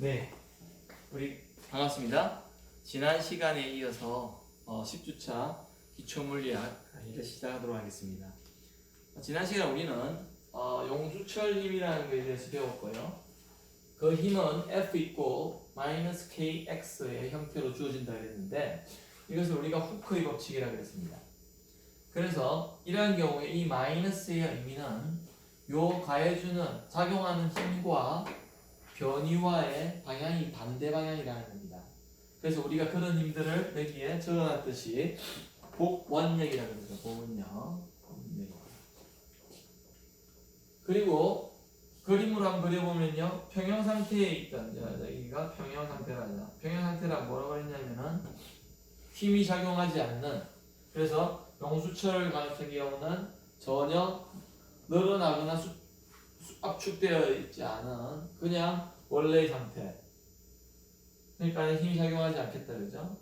네, 우리 반갑습니다. 지난 시간에 이어서 10주차 기초물리학 강의를 시작하도록 하겠습니다. 지난 시간 우리는 용수철 힘이라는 것에 대해서 배웠고요. 그 힘은 F 이꼬 마이너스 KX의 형태로 주어진다 그랬는데 이것을 우리가 후크의 법칙이라고 했습니다. 그래서 이러한 경우에 이 마이너스의 의미는 요 가해주는 작용하는 힘과 변이와의 방향이 반대 방향이라는 겁니다. 그래서 우리가 그런 힘들을 여기에 적어놨듯이 복원력이라고 그러죠. 복원력. 그리고 그림으로 한번 그려보면요. 평형 상태에 있던 여기가 평형 상태라죠. 평형 상태라 뭐라고 했냐면은 힘이 작용하지 않는, 그래서 용수철 같은 경우는 전혀 늘어나거나 압축되어 있지 않은 그냥 원래의 상태. 그러니까 힘이 작용하지 않겠다, 그죠?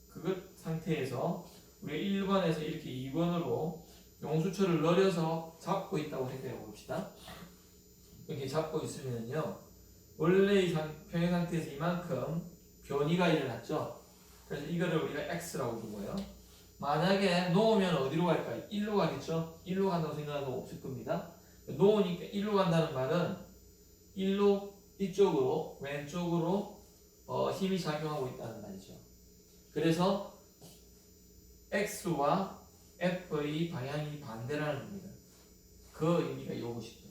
그 상태에서 우리가 1번에서 이렇게 2번으로 용수철을 늘려서 잡고 있다고 생각해 봅시다. 이렇게 잡고 있으면요, 원래의 평형 상태에서 이만큼 변이가 일어났죠. 그래서 이거를 우리가 x라고 두고요. 만약에 놓으면 어디로 갈까요? 1로 가겠죠? 1로 간다고 생각하고 없을 겁니다. 놓으니까 1로 간다는 말은 1로 이쪽으로 왼쪽으로 힘이 작용하고 있다는 말이죠. 그래서 X와 F의 방향이 반대라는 겁니다. 그 의미가 이것이죠.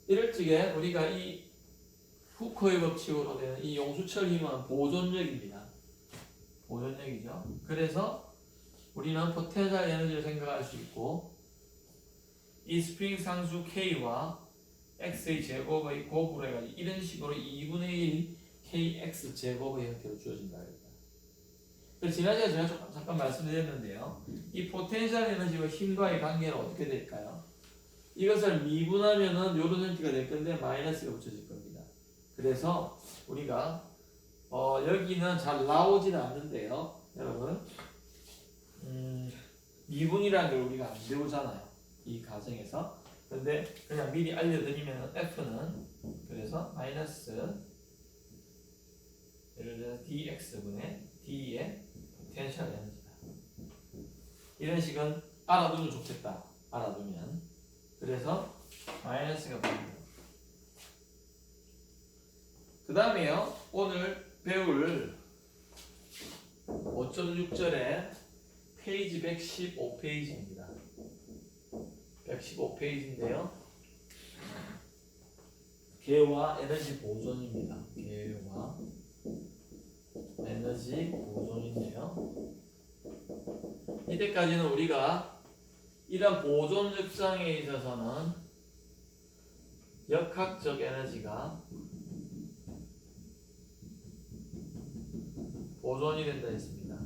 이럴 적에 우리가 이 후크의 법칙으로 되는 이 용수철 힘은 보존력입니다. 보존력이죠. 그래서 우리는 포텐셜 에너지를 생각할 수 있고, 이 스프링 상수 K와 X의 제곱의 곱으로 해가지고 이런 식으로 2분의 1 KX 제곱의 형태로 주어진다. 그래서 지난 시간에 제가 잠깐 말씀드렸는데요. 이 포텐셜 에너지와 힘과의 관계는 어떻게 될까요? 이것을 미분하면은 이런 형태가 될 건데 마이너스가 붙여질 겁니다. 그래서 우리가 여기는 잘 나오지는 않는데요, 여러분. 미분이라는 걸 우리가 안 배우잖아요, 이 과정에서. 근데 그냥 미리 알려드리면 F는 그래서 마이너스 예를 들어서 dx분의 d의 포텐셜 에너지다. 이런 식은 알아두면 좋겠다. 알아두면. 그래서 마이너스가 보입니다. 그 다음에요, 오늘 배울 5.6절에 페이지 115페이지입니다. 115페이지인데요. 계와 에너지 보존입니다. 계와 에너지 보존인데요. 이때까지는 우리가 이런 보존 습성에 있어서는 역학적 에너지가 보존이 된다 했습니다.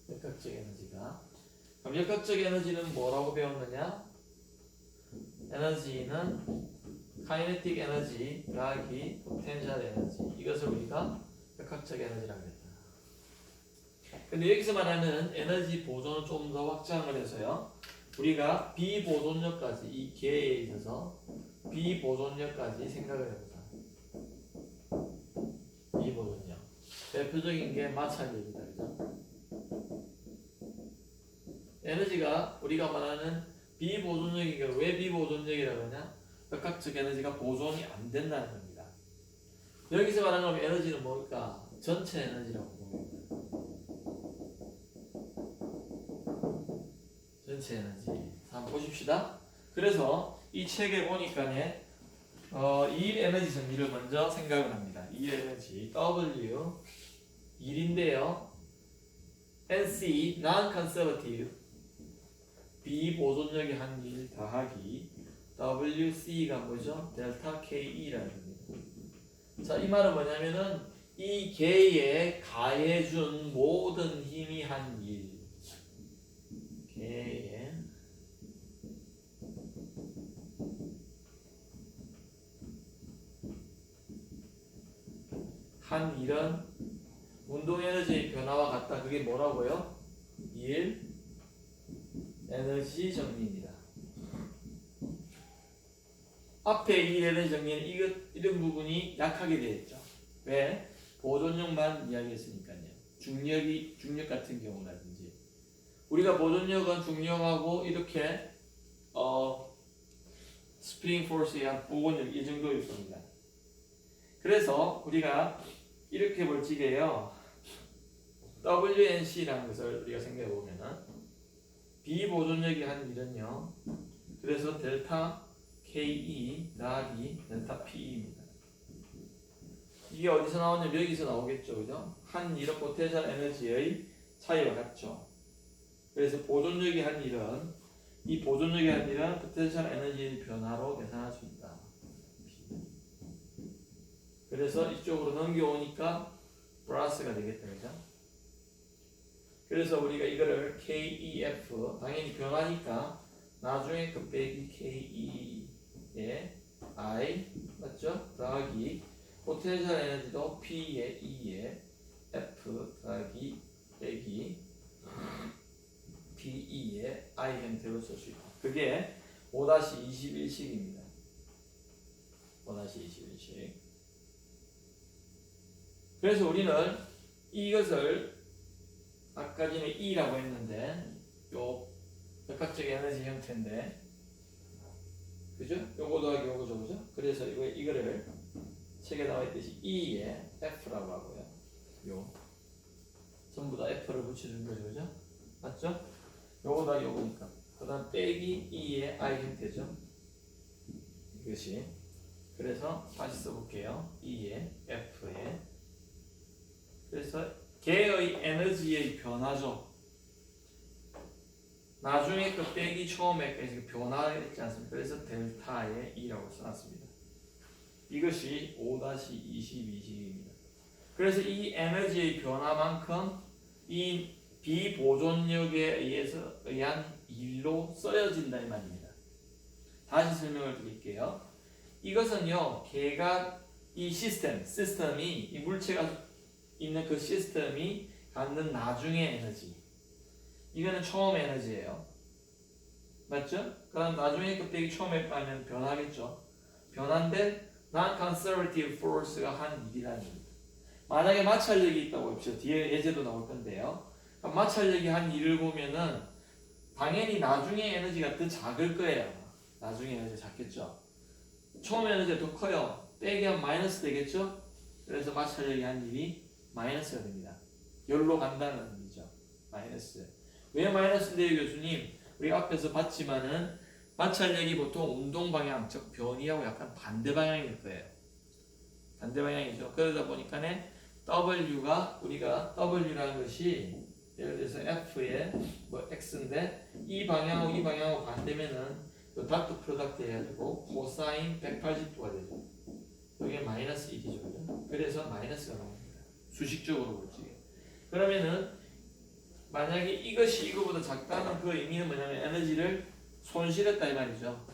역학적 에너지가. 그럼 역학적 에너지는 뭐라고 배웠느냐? 에너지는 카이네틱 에너지 더하기 포텐셜 에너지, 이것을 우리가 역학적 에너지라고 했다. 근데 여기서 말하는 에너지 보존을 좀 더 확장을 해서요, 우리가 비보존력까지, 이 계에 있어서 비보존력까지 생각을 해보자. 비보존력. 대표적인 게 마찰력이다, 그죠? 에너지가 우리가 말하는 비보존력이니까 왜 비보존력이라고 하냐? 역학적 에너지가 보존이 안 된다는 겁니다. 여기서 말하는 에너지는 뭘까? 전체 에너지라고 봅니다. 전체 에너지. 한번 보십시다. 그래서 이 책에 보니까 일 에너지 정리를 먼저 생각을 합니다. 일 에너지 W 1인데요. NC non-conservative 비보존력의 한 일 더하기 WC가 뭐죠? 델타 KE라는 겁니다. 자, 이 말은 뭐냐면은 이 계에 가해준 모든 힘이 한 일, 계에 한 일은 운동 에너지의 변화와 같다. 그게 뭐라고요? 일 에너지 정리입니다. 앞에 이 에너지 정리는 이런 부분이 약하게 되어 있죠. 왜? 보존력만 이야기했으니까요. 중력 같은 경우라든지 우리가 보존력은 중력하고 이렇게 스프링 포스에 의한 보존력 이 정도일 겁니다. 그래서 우리가 이렇게 벌칙이에요. WNC라는 것을 우리가 생각해 보면은 비보존력이 한 일은요. 그래서 델타 KE 나기 델타 PE입니다. 이게 어디서 나오냐면 여기서 나오겠죠, 그죠? 한 일은 포텐셜 에너지의 차이와 같죠. 그래서 보존력이 한 일은 이 보존력이 한 일은 포텐셜 에너지의 변화로 계산할 수 있다. 그래서 이쪽으로 넘겨오니까 플러스가 되겠다, 그죠? 그래서 우리가 이거를 KEF 당연히 변하니까 나중에 그 빼기 KE의 I 맞죠? 더하기 포텐셜 에너지도 P의 E의 F 더하기 빼기 PE의 I 형태로 쓸 수 있다. 그게 5-21식입니다. 5-21식. 그래서 우리는 이것을 아까 전에 E라고 했는데 요 역학적 에너지 형태인데 그죠? 요거 더하기 요거죠, 그죠? 그래서 이거를 책에 나와 있듯이 E의 F라고 하고요. 요 전부 다 F를 붙여준 거죠, 그죠? 맞죠? 요거 더하기 요거니까. 그다음 빼기 E의 I 형태죠. 이것이 그래서 다시 써볼게요. E의 F의 그래서 걔의 에너지의 변화죠. 나중에 그 빼기 처음에 변화했지 않습니까? 그래서 델타의 E라고 써놨습니다. 이것이 5-22식입니다. 그래서 이 에너지의 변화만큼 이 비보존력에 의한 일로 쓰여진다 이 말입니다. 다시 설명을 드릴게요. 이것은요, 걔가 이 시스템이 이 물체가 있는 그 시스템이 갖는 나중의 에너지. 이거는 처음의 에너지예요. 맞죠? 그럼 나중에 그 빼기 처음에 빠면 변하겠죠. 변한데 non-conservative force가 한 일이라는 겁니다. 만약에 마찰력이 있다고 합시다. 뒤에 예제도 나올 건데요. 마찰력이 한 일을 보면은 당연히 나중에 에너지가 더 작을 거예요. 나중에 에너지가 작겠죠. 처음 에너지가 더 커요. 빼기 하면 마이너스 되겠죠. 그래서 마찰력이 한 일이 마이너스가 됩니다. 열로 간다는 의미죠. 마이너스. 왜 마이너스인데요, 교수님? 우리 앞에서 봤지만은 마찰력이 보통 운동 방향, 즉 변이하고 약간 반대 방향일 거예요. 반대 방향이죠. 그러다 보니까는 W가 우리가 W라는 것이 예를 들어서 F의 뭐 X인데 이 방향하고 이 방향하고 반대면은 그 닥트 프로덕트 해가지고 코사인 180도가 되죠. 여기에 마이너스 1이죠. 그래서 마이너스가 나옵니다. 수식적으로 볼지. 그러면은 만약에 이것이 이거보다 작다는 그 의미는 뭐냐면 에너지를 손실했다 이 말이죠.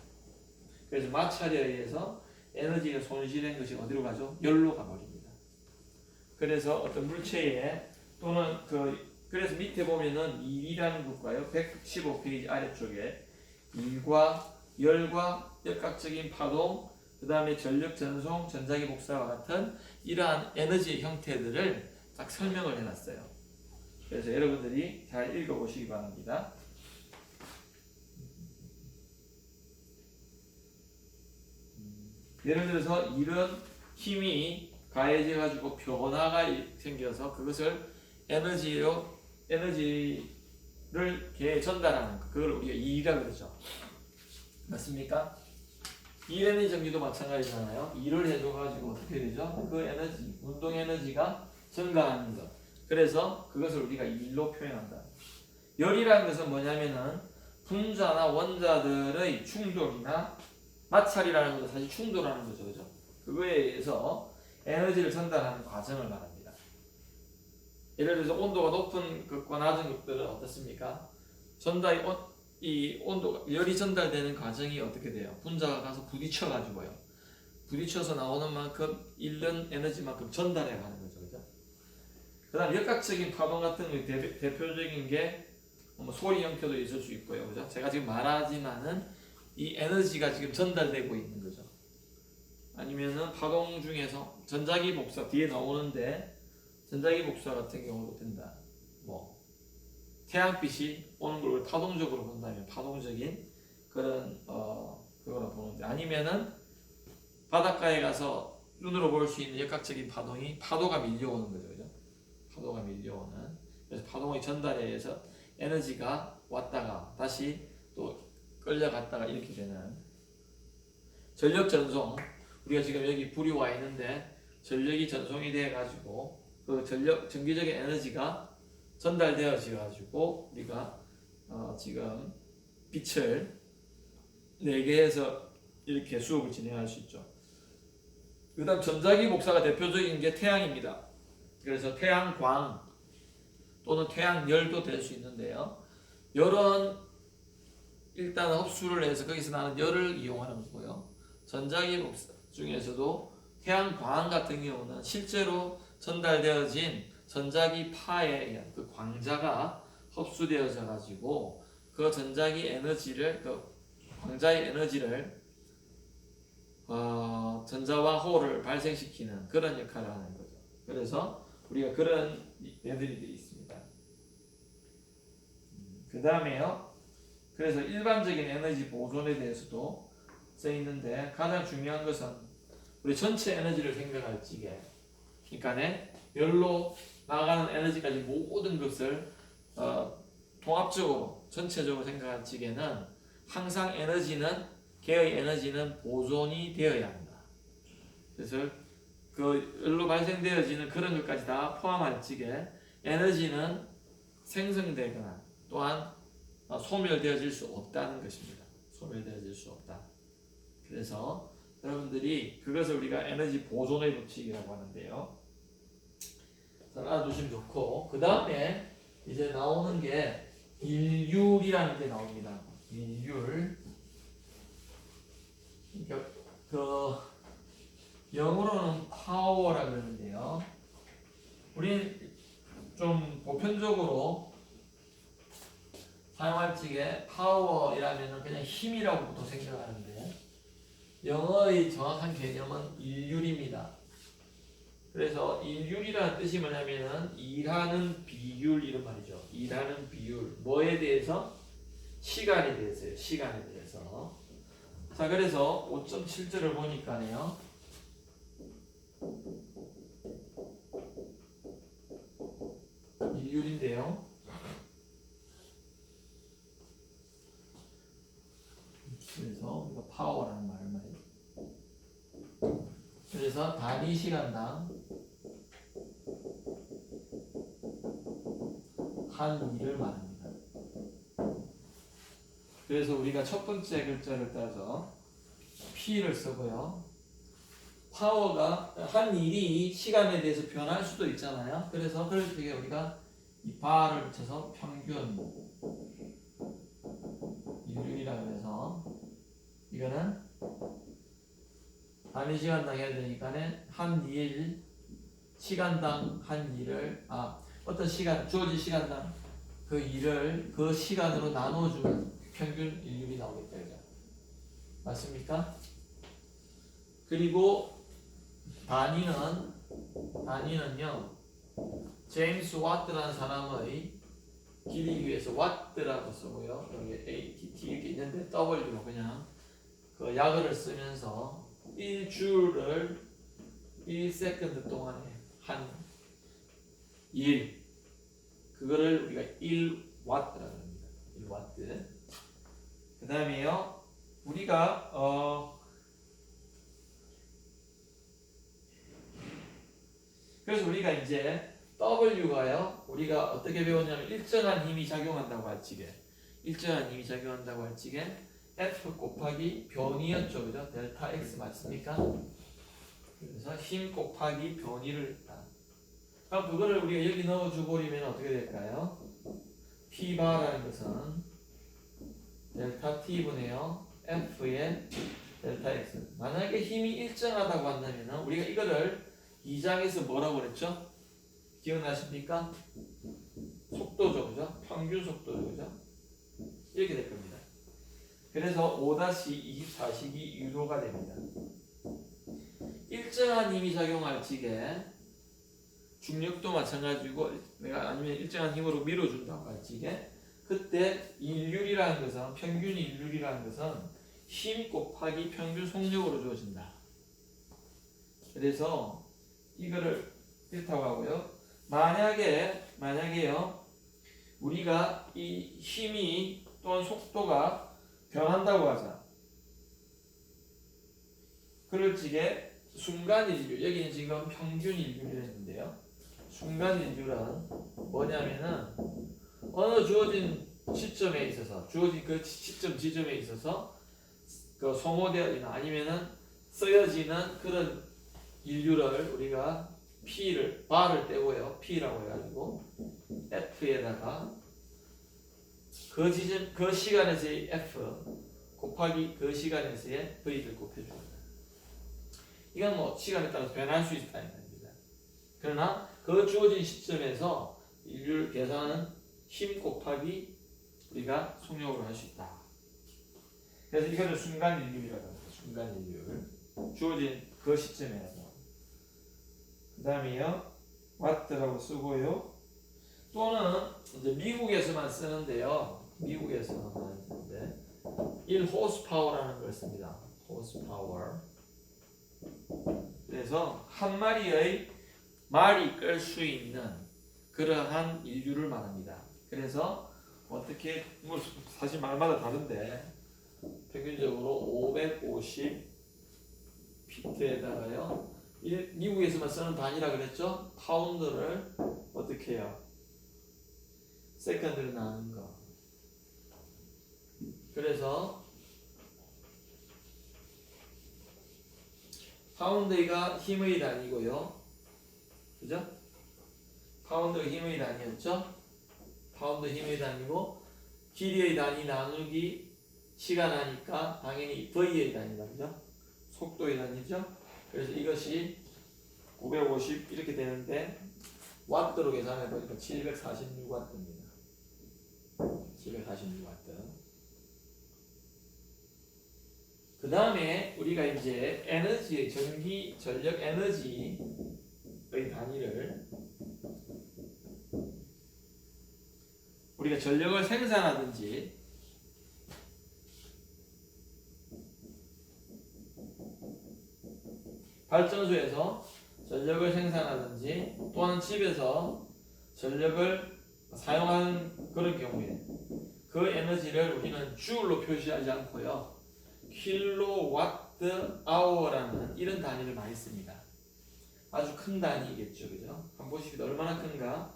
그래서 마찰에 의해서 에너지가 손실된 것이 어디로 가죠? 열로 가버립니다. 그래서 어떤 물체에 또는 그래서 밑에 보면은 1이라는 것과요 115페이지 아래쪽에 일과 열과 역학적인 파동 그 다음에 전력 전송, 전자기 복사와 같은 이러한 에너지 형태들을 딱 설명을 해놨어요. 그래서 여러분들이 잘 읽어보시기 바랍니다. 예를 들어서 이런 힘이 가해져 가지고 변화가 생겨서 그것을 에너지를 전달하는 것, 그걸 우리가 E라 그러죠. 맞습니까? 이 에너지 전기도 마찬가지잖아요. 일을 해줘가지고 어떻게 되죠? 그 에너지, 운동 에너지가 증가하는 것. 그래서 그것을 우리가 일로 표현한다. 열이라는 것은 뭐냐면은 분자나 원자들의 충돌이나 마찰이라는 것도 사실 충돌하는 거죠, 그죠? 그거에 의해서 에너지를 전달하는 과정을 말합니다. 예를 들어서 온도가 높은 것과 낮은 것들은 어떻습니까? 이 온도가 열이 전달되는 과정이 어떻게 돼요? 분자가 가서 부딪혀 가지고요. 부딪혀서 나오는 만큼 잃는 에너지만큼 전달해 가는 거죠, 그죠? 그다음 역학적인 파동 같은 거 대표적인 게 뭐 소리 형태도 있을 수 있고요, 그죠? 제가 지금 말하지만은 이 에너지가 지금 전달되고 있는 거죠. 아니면은 파동 중에서 전자기 복사 뒤에 나오는데 전자기 복사 같은 경우도 된다. 뭐 태양빛이 오는 걸 파동적으로 본다면 파동적인 그런 그거로 보는데 아니면은 바닷가에 가서 눈으로 볼 수 있는 역학적인 파동이 파도가 밀려오는 거죠, 그죠? 파도가 밀려오는. 그래서 파동의 전달에 의해서 에너지가 왔다가 다시 또 끌려갔다가 이렇게 되는 전력 전송. 우리가 지금 여기 불이 와 있는데 전력이 전송이 돼 가지고 그 전기적인 에너지가 전달되어져 가지고 우리가 지금 빛을 4개에서 이렇게 수업을 진행할 수 있죠. 그 다음 전자기 복사가 대표적인 게 태양입니다. 그래서 태양광 또는 태양열도 될 수 있는데요. 열은 일단 흡수를 해서 거기서 나는 열을 이용하는 거고요. 전자기 복사 중에서도 태양광 같은 경우는 실제로 전달되어진 전자기 파에 의한 그 광자가 흡수되어져 가지고 그 전자기 에너지를 그 광자의 에너지를 전자와 호를 발생시키는 그런 역할을 하는 거죠. 그래서 우리가 그런 애들이 있습니다. 그 다음에요. 그래서 일반적인 에너지 보존에 대해서도 써 있는데 가장 중요한 것은 우리 전체 에너지를 생각할 적에 그러니까 열로 나가는 에너지까지 모든 것을 통합적으로 전체적으로 생각할 적에는 항상 개의 에너지는 보존이 되어야 한다. 그래서 그 열로 발생되어지는 그런 것까지 다 포함할 적에 에너지는 생성되거나 또한 소멸되어질 수 없다는 것입니다. 소멸되어질 수 없다. 그래서 여러분들이 그것을 우리가 에너지 보존의 법칙이라고 하는데요. 알아두시면 좋고 그 다음에 이제 나오는 게 일률이라는 게 나옵니다. 일률. 그 영어로는 파워라 그러는데요. 우리는 좀 보편적으로 사용할 적에 파워이라면 그냥 힘이라고 보통 생각하는데 영어의 정확한 개념은 일률입니다. 그래서 일률이라는 뜻이 뭐냐면은 일하는 비율 이런 말이죠. 일하는 비율. 뭐에 대해서? 시간에 대해서요. 시간에 대해서. 자, 그래서 5.7절을 보니까요. 일률인데요. 그래서 우리가 파워라는 말을 말해요. 그래서 단위 시간당 한 일을 말합니다. 그래서 우리가 첫 번째 글자를 따서 P를 쓰고요. 파워가 한 일이 시간에 대해서 변할 수도 있잖아요. 그래서 그럴 때 우리가 이 바를 붙여서 평균 일률이라고 해서 이거는 단위 시간당 해야 되니까는 한 일 시간당 한 일을 어떤 시간 주어진 시간당 그 일을 그 시간으로 나눠주면 평균 일률이 나오겠다 이죠. 맞습니까? 그리고 단위는요 제임스 와트라는 사람의 길이기 위해서 와트라고 쓰고요. 여기 ATT 이렇게 있는데 W로 그냥 그 약어를 쓰면서 1주를 1세컨드 동안에 한 일 그거를 우리가 1와트라고 합니다. 1와트. 그 다음에요 우리가 그래서 우리가 이제 W가요 우리가 어떻게 배웠냐면 일정한 힘이 작용한다고 할 적에 F 곱하기 변이였죠. 그죠? 델타 X 맞습니까? 그래서 힘 곱하기 변이를 그럼 그거를 우리가 여기 넣어주고 버리면 어떻게 될까요? P바라는 것은 델타 T분의요 F의 델타 X. 만약에 힘이 일정하다고 한다면 우리가 이거를 2장에서 뭐라고 그랬죠? 기억나십니까? 속도죠. 그죠? 평균 속도죠. 그죠? 이렇게 될 겁니다. 그래서 5-24식이 유도가 됩니다. 일정한 힘이 작용할 적에 중력도 마찬가지고 내가 아니면 일정한 힘으로 밀어준다고 할 적에 그때 일률이라는 것은 평균 일률이라는 것은 힘 곱하기 평균 속력으로 주어진다. 그래서 이거를 이렇다고 하고요. 만약에요 우리가 이 힘이 또는 속도가 변한다고 하자. 그럴 적에 순간 일률, 여기는 지금 평균 일률이 했는데요. 순간 일률은 뭐냐면은 어느 주어진 시점에 있어서 주어진 그 시점 지점에 있어서 그 소모되어지는 아니면은 쓰여지는 그런 인류를 우리가 P를 바를 떼고요. P라고 해가지고 F에다가 그 지점 그 시간에서의 F 곱하기 그 시간에서의 V를 곱해줍니다. 이건 뭐 시간에 따라서 변할 수 있다는 겁니다. 그러나 그 주어진 시점에서 인류를 계산하는 힘 곱하기 우리가 속력으로 할 수 있다. 그래서 이거를 순간 인류라고 합니다. 순간 인류 주어진 그 시점에서. 그 다음에요 와트라고 쓰고요. 또는 이제 미국에서만 쓰는데요. 미국에서만 쓰는데 1호스파워라는 걸 씁니다. 호스파워. 그래서 한 마리의 말이 끌 수 있는 그러한 인류를 말합니다. 그래서 어떻게 뭐 사실 말마다 다른데 평균적으로 550 피트에다가요. 미국에서만 쓰는 단위라 그랬죠? 파운드를 어떻게 해요? 세컨드로 나누는 거. 그래서 파운드가 힘의 단위고요. 그죠? 파운드가 힘의 단위였죠? 파운드 힘의 단위고 길이의 단위 나누기 시간 하니까 당연히 V의 단위다. 그죠? 속도의 단위죠? 그래서 이것이 950 이렇게 되는데 와트로 계산해 보니까 746와트입니다. 746와트. 그 다음에 우리가 이제 에너지의 전기 전력 에너지의 단위를 우리가 전력을 생산하든지 발전소에서 전력을 생산하든지 또는 집에서 전력을 사용하는 그런 경우에 그 에너지를 우리는 줄로 표시하지 않고요. 킬로와트 아워라는 이런 단위를 많이 씁니다. 아주 큰 단위겠죠. 그죠? 한번 보십시오. 얼마나 큰가?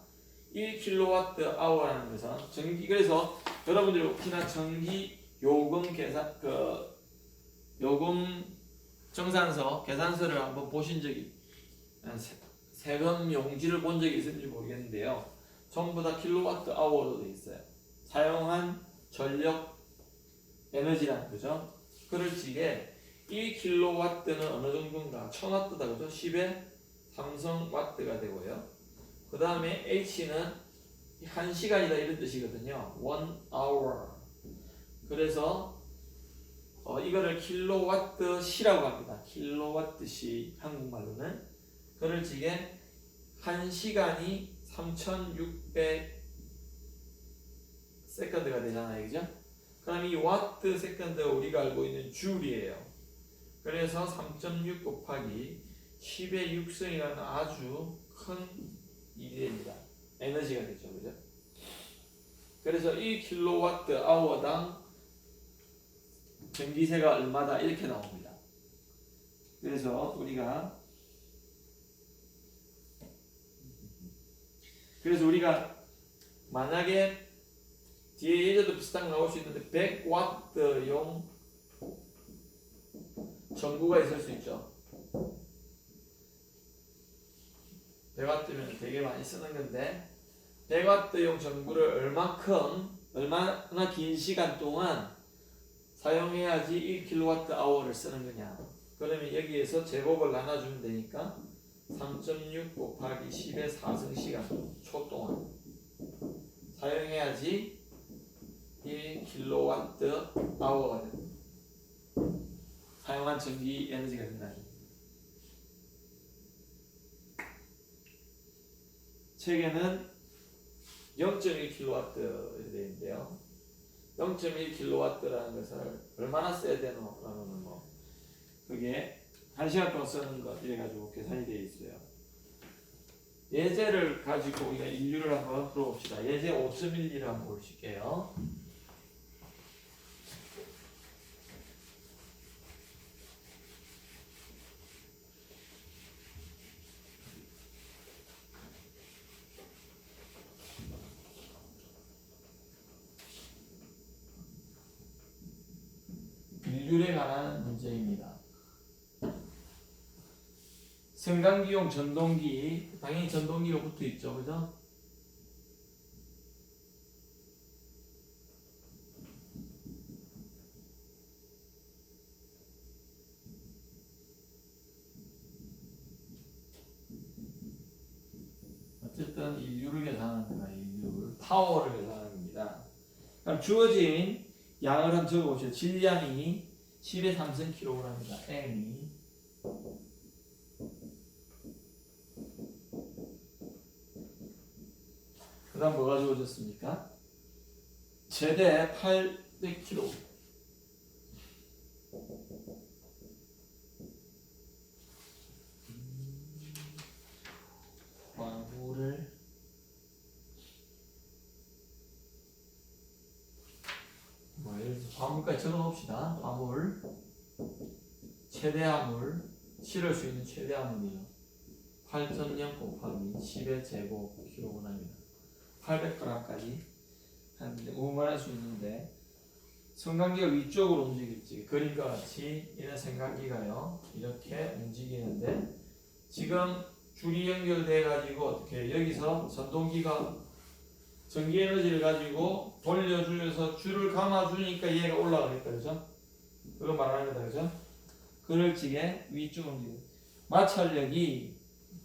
1킬로와트 아워라는 것은 전기 그래서 여러분들이 혹시나 전기 요금 계산 요금 정산서 계산서를 한번 보신 적이 세금 용지를 본 적이 있는지 모르겠는데요. 전부 다 킬로와트 아워로 되어 있어요. 사용한 전력 에너지라는 거죠. 그럴 적에 1킬로와트는 어느 정도인가? 1000와트다. 그죠? 10의 3성와트가 되고요. 그 다음에 H는 1시간이다 이런 뜻이거든요. 1 hour. 그래서 이거를 킬로와트 시라고 합니다. 킬로와트 시 한국말로는. 그럴 적에 1시간이 3600 세컨드가 되잖아요. 그죠? 그럼 이 와트 세컨드가 우리가 알고 있는 줄이에요. 그래서 3.6 곱하기 10의 6승이라는 아주 큰 일이 됩니다. 에너지가 되죠. 그죠? 그래서 1킬로와트 아워당 전기세가 얼마다 이렇게 나옵니다. 그래서 우리가 만약에 뒤에 예제도 비슷한 거 나올 수 있는데 100와트용 전구가 있을 수 있죠. 100와트면 되게 많이 쓰는 건데 100와트용 전구를 얼마나 긴 시간 동안 사용해야지 1kWh를 쓰는 거냐. 그러면 여기에서 제곱을 나눠주면 되니까 3.6 곱하기 10의 4승 시간 초 동안 사용해야지 1kWh가 됩니다. 사용한 전기 에너지가 된다. 책에는 0.1kW 이렇게 되어 있는데요. 0.1kW라는 것을 얼마나 써야 되노? 라면 뭐 그게 1시간 동안 쓰는 것 이래가지고 계산이 되어 있어요. 예제를 가지고 우리가 인류를 한번 풀어봅시다. 예제 5.11을 한번 보실게요. 인류에 관한 문제입니다. 승강기용 전동기, 당연히 전동기가 붙어 있죠, 그죠? 어쨌든 인류를 계산하는 거야, 인류를. 파워를 계산하는 겁니다. 그럼 주어진 양을 한번 적어보시죠. 질량이 10의 3승kg입니다. M이. 그 다음 뭐가 주어졌습니까? 최대 800kg. 화물을 예를 들어서 화물까지 적어봅시다. 화물 최대 화물 실을 수 있는 최대 화물이요. 8,000령 곱하기 10의 제곱 kg입니다. 800g까지 하는데 운반할 수 있는데 승강기가 위쪽으로 움직일지 그림과 같이 이런 승강기가요 이렇게 움직이는데 지금 줄이 연결돼 가지고 어떻게 여기서 전동기가 전기 에너지를 가지고 돌려주면서 줄을 감아주니까 얘가 올라가겠다 그죠? 그거 말하는 거다 그죠? 그럴 적에 위쪽으로 움직이고 마찰력이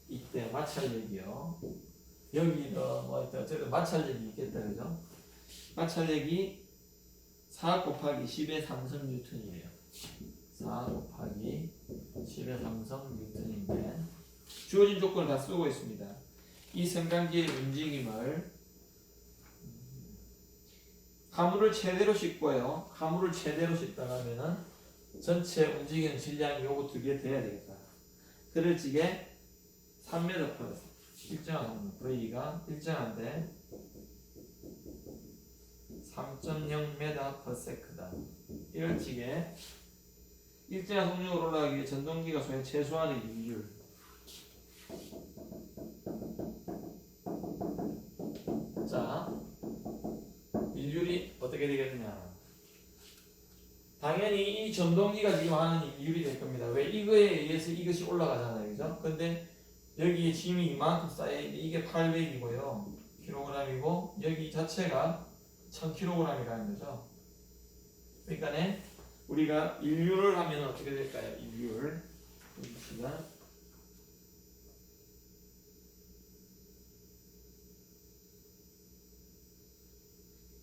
이때 마찰력이요 여기도 뭐 어쨌든 마찰력이 있겠다 그죠? 마찰력이 4 곱하기 10의 3성 뉴턴이에요. 4 곱하기 10의 3성 뉴턴인데 주어진 조건을 다 쓰고 있습니다. 이 승강기의 움직임을 가물을 최대로 싣고요. 가물을 최대로 싣다가 하면은 전체 움직이는 질량이 요거 두 개 돼야 되겠다. 그럴 적에 3m per 일정한 V가 일정한데 3.0m per sec다. 이럴 적에 일정한 속력으로 올라가기 위해 전동기가 소행 최소한의 인율 자 인율이 어떻게 되겠느냐 당연히 이 전동기가 지금 하는 인율이 될 겁니다. 왜 이거에 의해서 이것이 올라가잖아요 그죠? 근데 여기에 짐이 이만큼 쌓여있는데 이게 800이고요 kg이고 여기 자체가 1000kg이라는 거죠. 그러니까 우리가 인류를 하면 어떻게 될까요? 인류를 봅시다.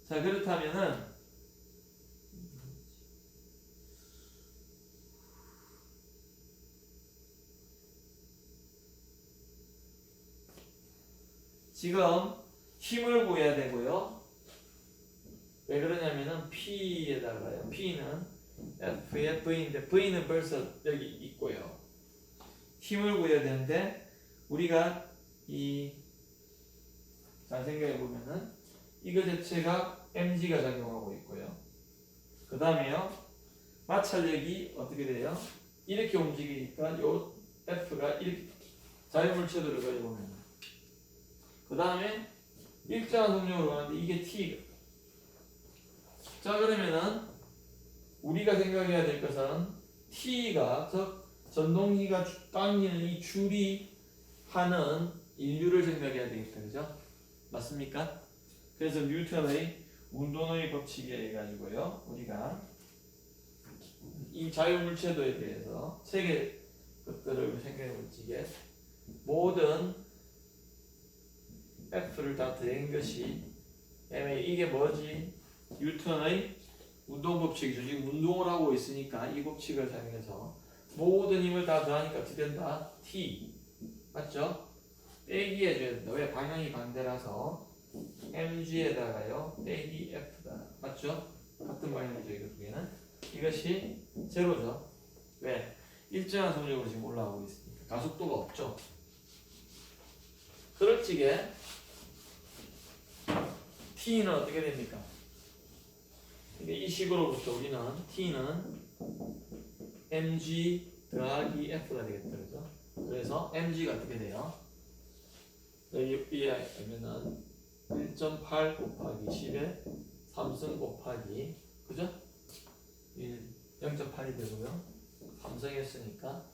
자 그렇다면은 지금 힘을 구해야 되고요. 왜 그러냐면은 P에다가요. P는 F의 V인데 V는 벌써 여기 있고요. 힘을 구해야 되는데 우리가 잘 생각해 보면은 이거 자체가 mg가 작용하고 있고요. 그 다음에요. 마찰력이 어떻게 돼요? 이렇게 움직이니까 요 F가 이렇게 자유물체도를 가지고 보면 그 다음에 일정한 속력으로 가는데 이게 T. 자 그러면은 우리가 생각해야 될 것은 T가 즉 전동기가 당기는 이 줄이 하는 인류를 생각해야 되겠다. 그죠? 맞습니까? 그래서 뉴턴의 운동의 법칙에 의해 가지고요. 우리가 이 자유물체도에 대해서 세 개 것들을 생각해 볼 적에 모든 F를 다 더한 것이 이게 뭐지? 뉴턴의 운동법칙이죠. 지금 운동을 하고 있으니까 이 법칙을 사용해서 모든 힘을 다 더하니까 어떻게 된다? T 맞죠? 빼기 해줘야 된다. 왜? 방향이 반대라서 mg에다가요 빼기 f다. 맞죠? 같은 방향이죠. 이거 두 개는. 이것이 제로죠. 왜? 일정한 속력으로 지금 올라가고 있으니까 가속도가 없죠. 그럴 적에 t는 어떻게 됩니까? 이 식으로부터 우리는 t는 mg 더하기 f가 되겠다. 그죠? 그래서 mg가 어떻게 돼요? 여기 하면은 1.8 곱하기 10에 3승 곱하기 그죠? 0.8이 되고요. 3승 했으니까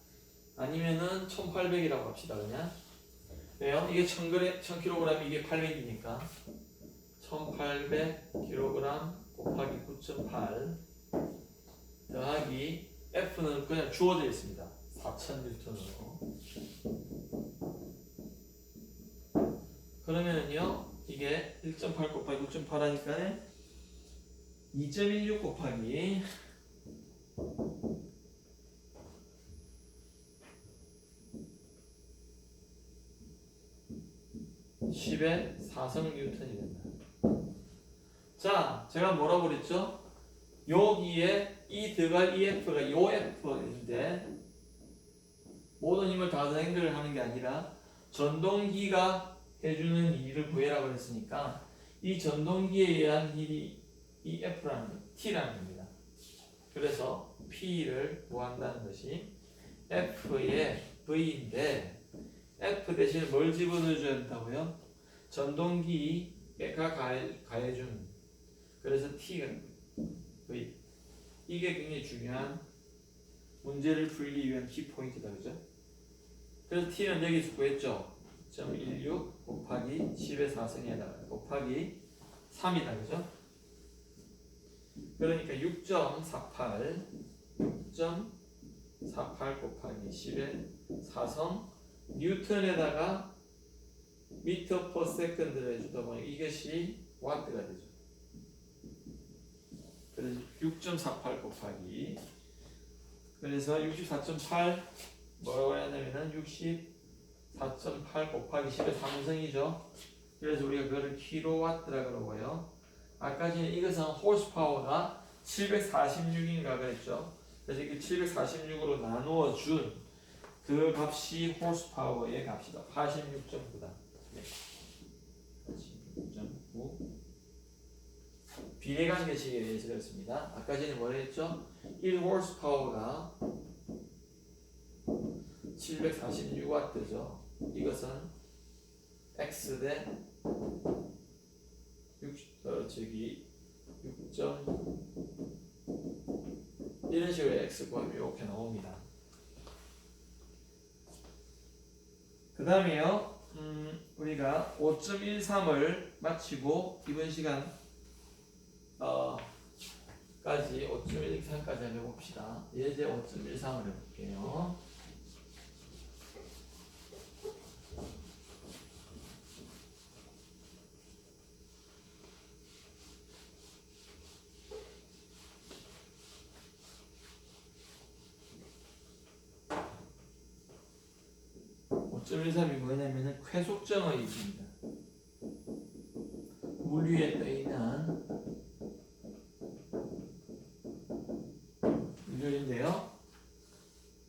아니면은 1800이라고 합시다. 그냥 왜요? 이게 1000kg 이게 800이니까 1800kg 곱하기 9.8 더하기 F는 그냥 주어져 있습니다. 4000N으로. 그러면은요, 이게 1.8 곱하기 9.8 하니까 2.16 곱하기 10의 4성 뉴턴이 된다. 자, 제가 뭐라고 그랬죠? 여기에 이 들어갈 EF가 요 F인데 모든 힘을 다해서 행동을 하는 게 아니라 전동기가 해주는 일을 구해라고 했으니까 이 전동기에 의한 힘이 이 F라는 T라는 겁니다. 그래서 P를 구한다는 것이 F의 V인데 F 대신에 뭘 집어넣어줘야 된다고요? 전동기가 가해준 그래서 T가 V 이게 굉장히 중요한 문제를 풀기 위한 키포인트다. 그죠? 그래서 T는 여기서 구했죠? 0.16 곱하기 10의 4승에다가 곱하기 3이다. 그죠? 그러니까 6.48 곱하기 10의 4성 뉴턴에다가 미터 퍼 세컨드를 해주다 보니 이것이 와트가 되죠. 그래서 6.48 곱하기 그래서 64.8 뭐라고 해야 되냐면 64.8 곱하기 10의 3승이죠. 그래서 우리가 그거를 킬로와트라 그러고요. 아까 전에 이것은 호스파워가 746인가 그랬죠. 그래서 이 746으로 나누어 준 그 값이 호스파워의 값이다. 86.9다. 86.9 비례관계식에 대해서 그랬습니다. 아까 전에 뭐라 했죠? 1호스파워가 746W죠. 이것은 X 대 6, 6. 이런 식으로 X 구하면 이렇게 나옵니다. 그 다음에요, 우리가 5.13을 마치고 이번 시간 까지 5.13까지 해봅시다. 예제 5.13을 해볼게요. .13이 뭐냐면은 쾌속정의 입입니다. 물 위에 떠 있는 일률인데요.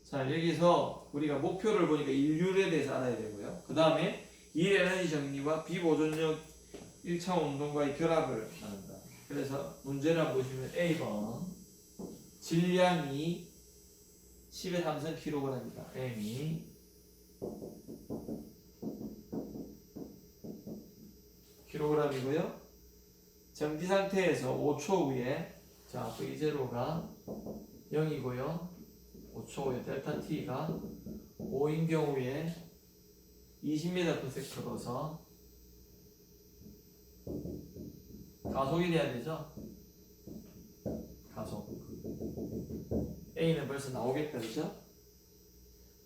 자, 여기서 우리가 목표를 보니까 일률에 대해서 알아야 되고요. 그 다음에 이 에너지 정리와 비보존력 1차 운동과의 결합을 나눈다. 그래서 문제를 한번 보시면 A번 질량이 10의 3승 kg입니다. M이 kg이고요. 정지 상태에서 5초 후에 자, V0가 0이고요. 5초 후에 델타 T가 5인 경우에 20m/s로서 가속이 돼야 되죠. 가속 A는 벌써 나오겠다. 그죠?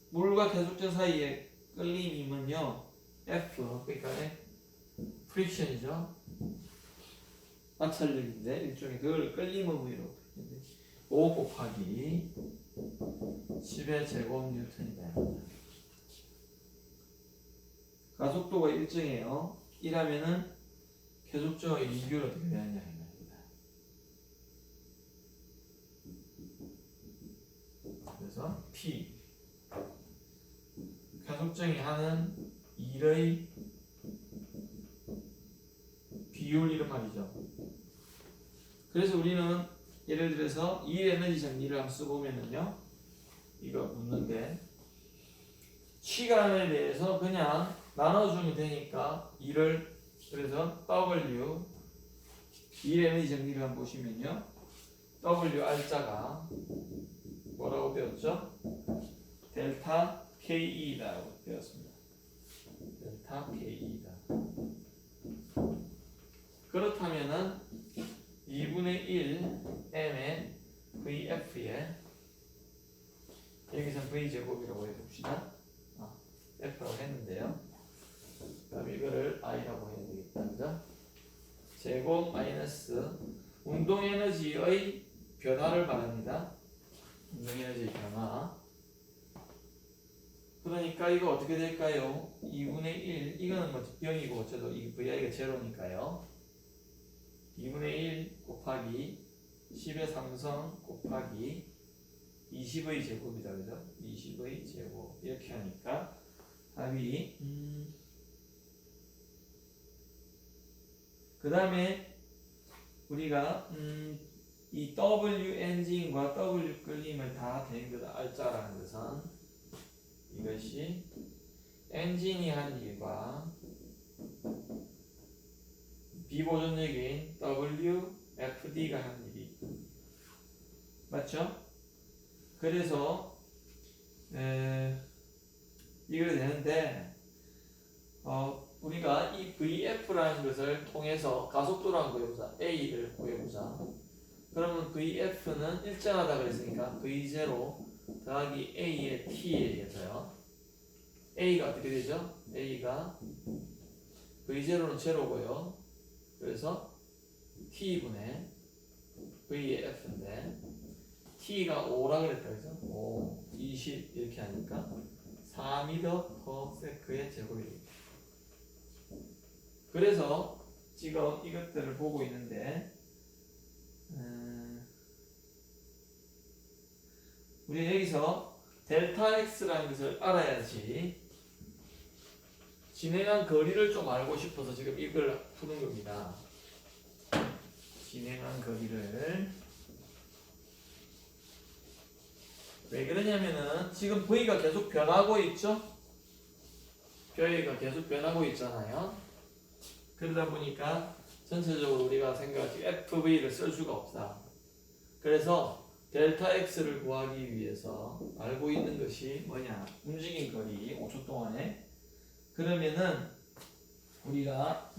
물과 계속전 사이의 끌림이면요 F 그러니까 프릭션이죠. 마찰력인데 일종의 그걸 끌림음으로 5 곱하기 10의 제곱 뉴턴이 됩니다. 가속도가 일정해요. 이라면은 계속적인 비율이 어떻게 되느냐 이 말입니다. 그래서 P 가속정이 하는 일의 비율 이런 말이죠. 그래서 우리는 예를 들어서 일 에너지 정리를 한번 써보면은요, 이거 묻는데 시간에 대해서 그냥 나눠주면 되니까 일을 그래서 W 일 에너지 정리를 한번 보시면요, WR자가 뭐라고 배웠죠? 델타 KE라고 배웠습니다. 델타 KE다. 그렇다면은 2분의 1 M의 VF에 여기서 V제곱이라고 해봅시다. F라고 했는데요. 그럼 이거를 I라고 해야 되겠다. 그죠? 제곱 마이너스 운동에너지의 변화를 말합니다. 운동에너지의 변화. 그러니까 이거 어떻게 될까요? 2분의 1 이거는 뭐 0이고 어쩌도 이 VI가 제로니까요. 2분의 1 곱하기 10의 3성 곱하기 20의 제곱이다. 그죠? 20의 제곱 이렇게 하니까 답이 그 다음에 우리가 이 W 엔진과 W 끌림을 다 된 거다. R자라는 것은 이것이 엔진이 한 일과 비보존적인 WFD가 한 일이 맞죠? 그래서 이거 되는데 우리가 이 VF라는 것을 통해서 가속도라는 거 구해보자. A를 구해보자. 그러면 VF는 일정하다 그랬으니까 V0 더하기 A의 T에 의해서요. A가 어떻게 되죠? A가 V0는 제로고요. 그래서 T분의 V의 F인데 T가 5라 그랬다. 그죠? 5, 20 이렇게 하니까 4m/s의 제곱이 됩니다. 그래서 지금 이것들을 보고 있는데 우리 여기서 델타 X라는 것을 알아야지 진행한 거리를 좀 알고 싶어서 지금 이걸 푸는 겁니다. 진행한 거리를 왜 그러냐면은 지금 V가 계속 변하고 있죠? V가 계속 변하고 있잖아요. 그러다 보니까 전체적으로 우리가 생각하지 FV를 쓸 수가 없다. 그래서 델타 X를 구하기 위해서 알고 있는 것이 뭐냐? 움직인 거리 5초 동안에 그러면은 우리가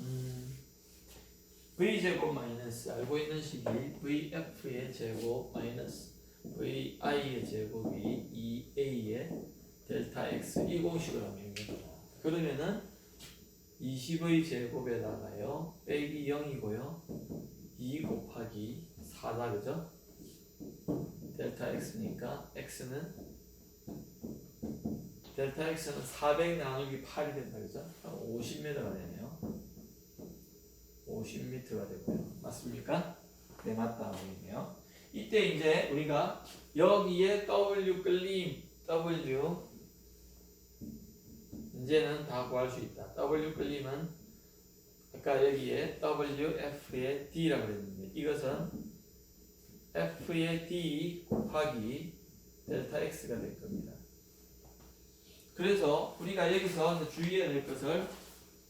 V제곱 마이너스 알고 있는 식이 VF의 제곱 마이너스 VI의 제곱이 2A의 델타 X 이 공식을 하면 됩니다. 그러면은 20의 제곱에다가요 빼기 0이고요 2 곱하기 4다. 그죠? 델타 X니까 X는 델타 X는 400 나누기 8이 된다. 그죠? 50m가 되네요. 50m가 되고요. 맞습니까? 네, 맞다 보이네요. 이때 이제 우리가 여기에 W 끌림 W 이제는 다 구할 수 있다. W 끌림은 아까 여기에 WF의 D라고 그랬는데 이것은 F의 D 곱하기 델타 X가 될 겁니다. 그래서 우리가 여기서 주의해야 될 것을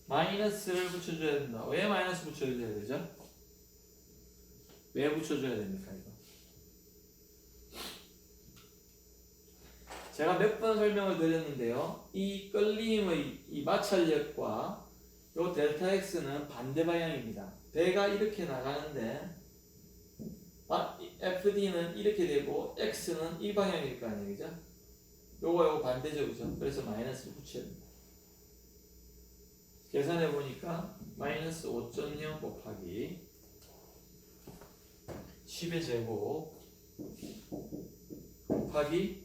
마이너스를 붙여줘야 된다. 왜 마이너스 붙여줘야 되죠? 왜 붙여줘야 됩니까? 이거 제가 몇 번 설명을 드렸는데요. 이 끌림의 이 마찰력과 요 델타 X는 반대 방향입니다. 배가 이렇게 나가는데 FD는 이렇게 되고 X는 이 방향일 거 아니에요. 그죠? 요거 반대죠. 그죠? 그래서 마이너스를 붙여야 됩니다. 계산해 보니까 마이너스 5.0 곱하기 10의 제곱 곱하기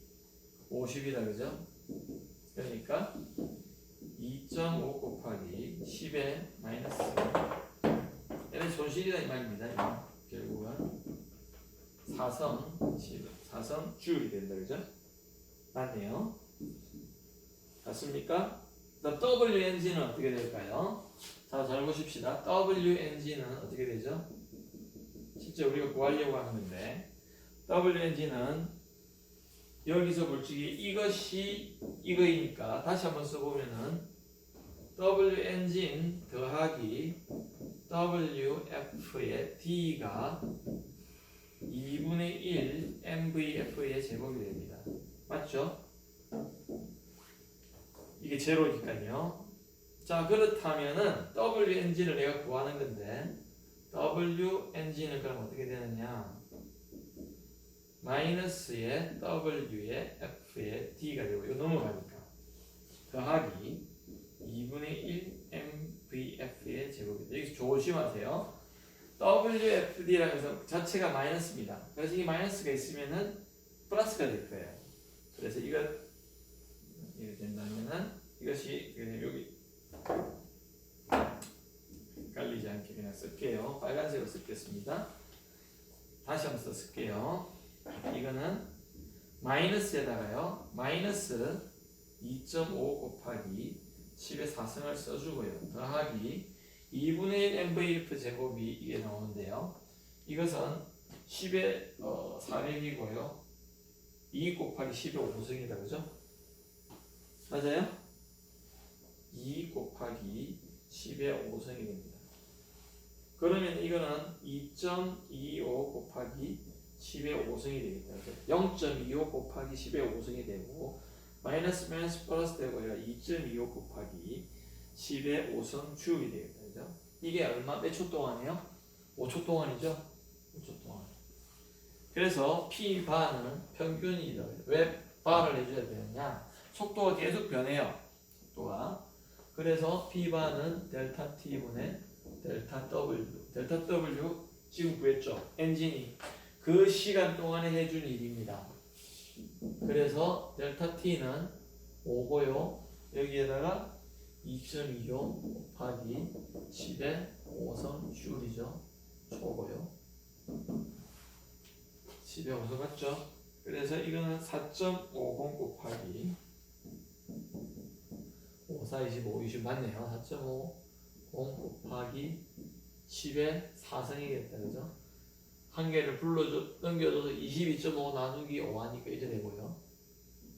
50이다. 그죠? 그러니까 2. 2.5 곱하기 10의 마이너스 얘는 손실이다 이 말입니다. 이거. 결국은 4성 줄이 된다 그죠? 맞네요. 맞습니까? 그다음 WNG는 어떻게 될까요? 자, 잘 보십시다. WNG는 어떻게 되죠? 실제 우리가 구하려고 하는 건데 WNG는 여기서 볼적이 이것이 이거이니까 다시 한번 써보면은 WNG는 더하기 WF의 D가 2분의 1 MVF의 제곱이 됩니다. 맞죠? 이게 제로니까요. 자, 그렇다면은 WNG를 내가 구하는 건데 WNG는 그럼 어떻게 되느냐? 마이너스의 W의 F의 D가 되고 이거 넘어가니까 더하기 2분의 1 MVF의 제곱이 돼요. 여기서 조심하세요. WFD라고 해서 자체가 마이너스입니다. 그래서 이 마이너스가 있으면은 플러스가 될 거예요. 그래서 이렇게 된다면은 이것이 여기 헷갈리지 않게 그냥 쓸게요. 빨간색으로 쓰겠습니다. 다시 한번 쓸게요. 이거는 마이너스에다가요. 마이너스 2.5 곱하기 10의 4승을 써주고요. 더하기 2분의 1 MVF 제곱이 이게 나오는데요. 이것은 10의 400이고요. 2 곱하기 10의 5승이다. 그죠? 맞아요? 2 곱하기 10의 5승이 됩니다. 그러면 이거는 2.25 곱하기 10의 5승이 되겠다. 0.25 곱하기 10의 5승이 되고 마이너스 플러스 되고 2.25 곱하기 10의 5승 주역이 되겠다. 그죠? 이게 얼마? 몇 초 동안이요? 5초 동안이죠? 5초 동안. 그래서 P바는 평균이다. 왜 바를 해줘야 되느냐? 속도가 계속 변해요. 속도가. 그래서 P바는 델타 T분의 델타 W. 델타 W 지금 구했죠? 엔진이 그 시간 동안에 해준 일입니다. 그래서 델타 T는 5고요. 여기에다가 2.25 곱하기 10의 5성 줄이죠. 초고요. 10의 5성 맞죠? 그래서 이거는 4.50 곱하기 5, 4, 25, 20 맞네요. 4.50 곱하기 10의 4승이겠다. 그죠? 한 개를 넘겨줘서 22.5 나누기 5 하니까 이제 되고요.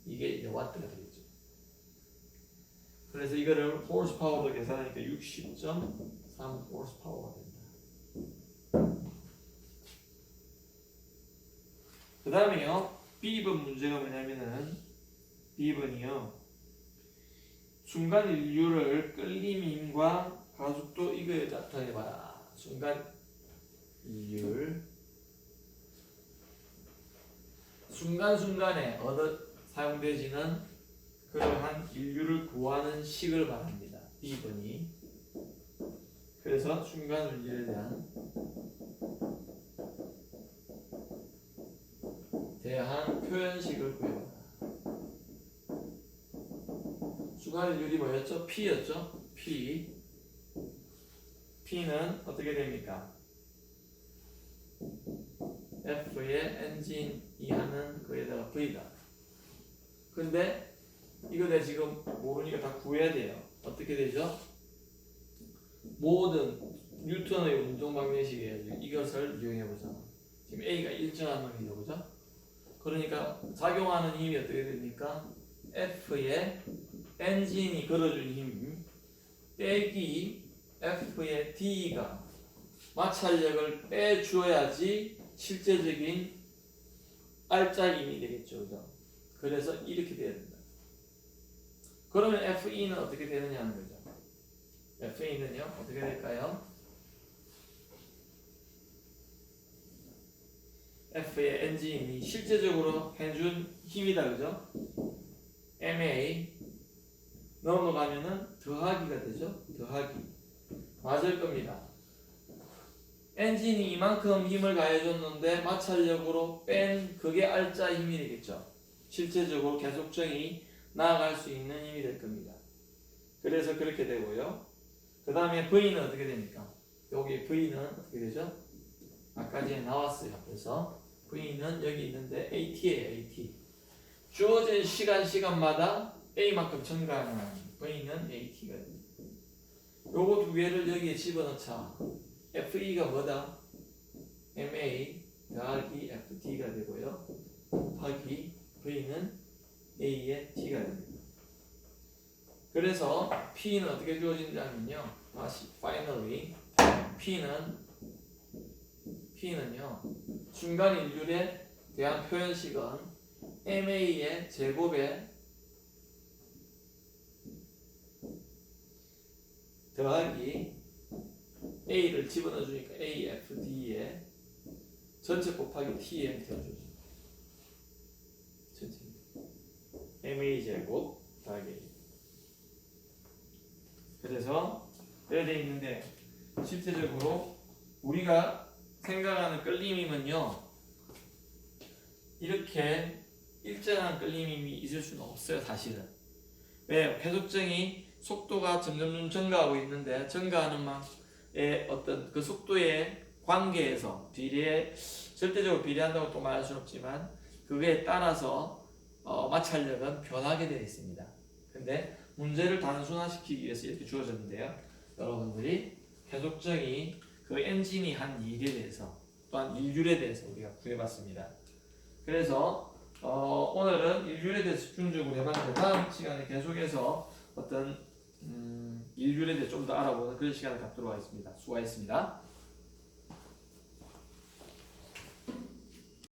이게 이제 와트가 되겠죠. 그래서 이거를 홀스 파워로 계산하니까 60.3 홀스 파워가 된다. 그 다음에요. B번 문제가 뭐냐면은 B번이요. 순간 인류를 끌림임과 가속도 이거에 나타내봐라. 순간 인류를 순간순간에 사용되지는 그러한 인류를 구하는 식을 말합니다. B번이. 그래서 순간 인류에 대한 표현식을 구해봐라. 순간율이 뭐였죠? P였죠? P. P는 어떻게 됩니까? F의 엔진이 하는 거에다가 V다. 근데 이거 내가 지금 모르니까 다 구해야 돼요. 어떻게 되죠? 모든 뉴턴의 운동 방정식에 이것을 이용해보자. 지금 A가 일정한 놈이죠. 그죠? 그러니까 작용하는 힘이 어떻게 됩니까? F의 엔진이 걸어준 힘 빼기 F의 D가 마찰력을 빼주어야지 실제적인 알짜임이 되겠죠. 그죠? 그래서 이렇게 돼야 된다. 그러면 FE는 어떻게 되느냐 하는 거죠. FE는요 어떻게 될까요? F의 엔진이 실제적으로 해준 힘이다. 그죠? MA 넘어가면은 더하기가 되죠. 더하기 맞을 겁니다. 엔진이 이만큼 힘을 가해줬는데 마찰력으로 뺀 그게 알짜 힘이 되겠죠. 실제적으로 계속적이 나아갈 수 있는 힘이 될 겁니다. 그래서 그렇게 되고요. 그 다음에 V는 어떻게 됩니까? 여기 V는 어떻게 되죠? 아까 전에 나왔어요. 그래서 V는 여기 있는데 AT예요. AT. 주어진 시간마다 A만큼 증가하는 V는 AT가 됩니다. 요거 두 개를 여기에 집어넣자. FE가 뭐다? MA 더하기 FT가 되고요. 곱하기 V는 A의 T가 됩니다. 그래서 P는 어떻게 주어진다면요. 다시 finally P는요. 순간 일률에 대한 표현식은 MA의 제곱에 더하기 A를 집어넣어 주니까 AFD에 전체 곱하기 T에 되어주죠. 전체 MA 제곱 더하기 A. 그래서 이렇게 되어 있는데 실제적으로 우리가 생각하는 끌림임은요. 이렇게 일정한 끌림임이 있을 수는 없어요. 사실은. 왜? 계속적인 속도가 점점 증가하고 있는데 증가하는 만의 어떤 그 속도의 관계에서 절대적으로 비례한다고 또 말할 수는 없지만 그거에 따라서 마찰력은 변하게 되어 있습니다. 근데 문제를 단순화시키기 위해서 이렇게 주어졌는데요. 여러분들이 계속적인 그 엔진이 한 일에 대해서 또한 일률에 대해서 우리가 구해봤습니다. 그래서 오늘은 일률에 대해서 집중적으로 해봤는데 다음 시간에 계속해서 어떤 일률에 대해 좀 더 알아보는 그런 시간을 갖도록 하겠습니다. 수고하셨습니다.